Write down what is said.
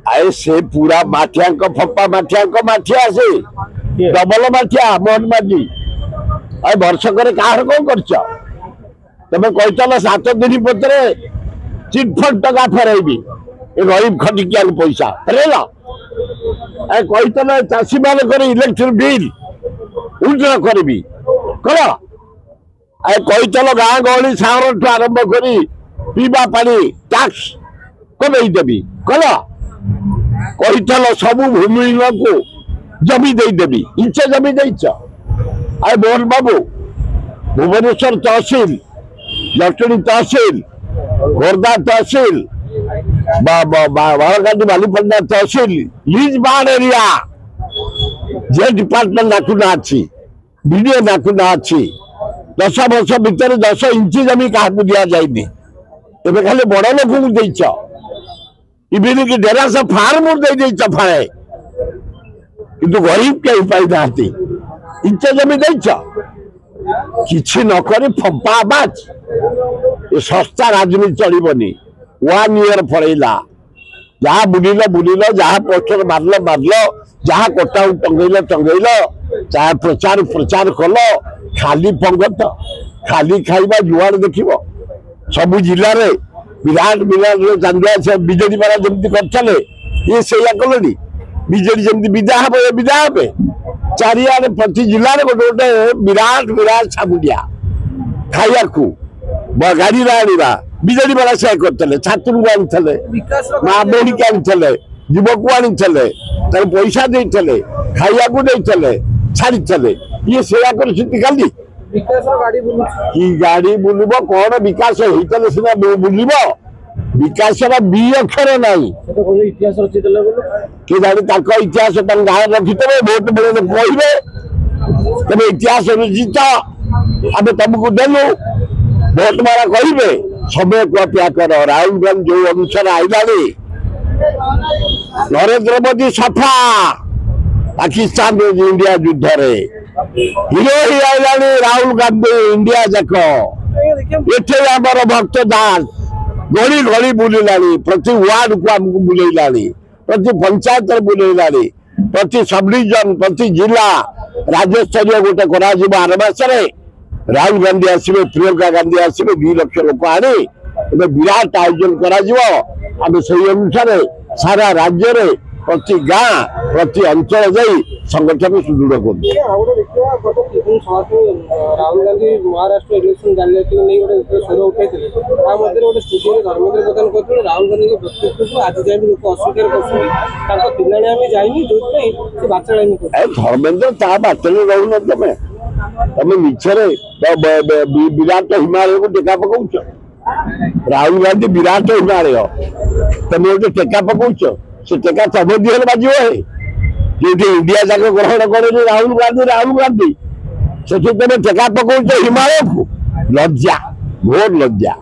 आए से पूरा माठिया फप्पा माठिया से डबल माठिया मोहन माझी आए वर्षक कौन कर तुम कहीचल 7 दिन पत्र चिटफट टका फेरबी गरीब खटिकिया पैसा फेरल कहीचल चाषी मान इलेक्ट्रिक बिल उल्टा करी कल आए कहीचल गाँ गहली सागर आरंभ कर पीवा पानी टैक्स कमेदेवी कल कहीचल सबू भूमिहीन को जमी देदेवी इंचे जमी देच आए मोहन बाबू भुवनेश्वर तहसिल जटणी तहसिल खोर्धा तहसिल बाड़गाटी बालीपंडा तहसिल लीज बाड एरिया जे डिपार्टमेंट नाकुना अच्छी वीडियो नाकुना अच्छी 10 वर्ष भितर 10 इंची जमी क्या दि जाए खाली बड़ लोक को देच इवन कि डेरास फार्म दे फाए किंतु गरीब कहीं पाई ना इंचे जमी देच किसी नक फंपा आवाज ये सस्ता राजनीति चलनी 1 ईयर पड़ेगा जहाँ बुलिल जहाँ पोस्टर मारल जहाँ कोटा टंगेल चाहे प्रचार कल खाली पंगत खाली खाइबा जुआड़ देख सबू जिले में विराट चांदुआ से बीजेडी वाला जमी करते ये से कले बीजेडी जमी विदा हे चारियाडे प्रति जिले में गोटे गोटे विराट साबुनिया खाया गाड़ी आना बीजेडी वाला से करते छात्र को आनी माँ बहनी के आनी युवक को आनी पैसा देते खाया देते छाड़ी ये सेया कर गाड़ी बुलब कौन विकास होता सीना बुलब विकास बी अक्षर ना इतिहास किए जानी इतिहास गाँव रखिथे भोट बेले कहे तुम इतिहास रचित आम तुमको देलु भोट मारा कहे समय को अपेक्षा कर राहुल गांधी जो अनुसार आईला नरेंद्र मोदी सफा पाकिस्तान इंडिया युद्ध हिरो ही आईला राहुल गांधी इंडिया जाक ये आमर भक्त दास गली गली बुला प्रति वार्ड को आमको बुलेला प्रति पंचायत बुलेला प्रति सब डिविजन प्रति जिला राज्यस्तरीय गोटे कर 8 मासरे राहुल गांधी आसवे प्रियंका गांधी आसवे 2 लाख लोक आने विराट आयोजन कर अनुसार सारा राज्य में प्रति गाँ प्रति अंचल जाई संगठन सुदृढ़ कर राहुल गांधी महाराष्ट्र इलेक्शन जाने नहीं स्वर उठाई गोटे स्टूडियो धर्मेंद्र प्रधान कहते राहुल गांधी व्यक्तित्व आज जाए लोक अस्वीकार कर जाइए जो बाचाणी धर्मेंद्र ता बाटने रहून तुम तुम मिछरे विराट हिमालय को टेका पकाउच राहुल गांधी विराट हिमालय तुम गोटे टेका पकाउच से टेका सब दिहल बाजी जो इंडिया जाक ग्रहण करे राहुल गांधी से तुम टेका पकाउच हिमालय को लज्जा घोर लज्जा।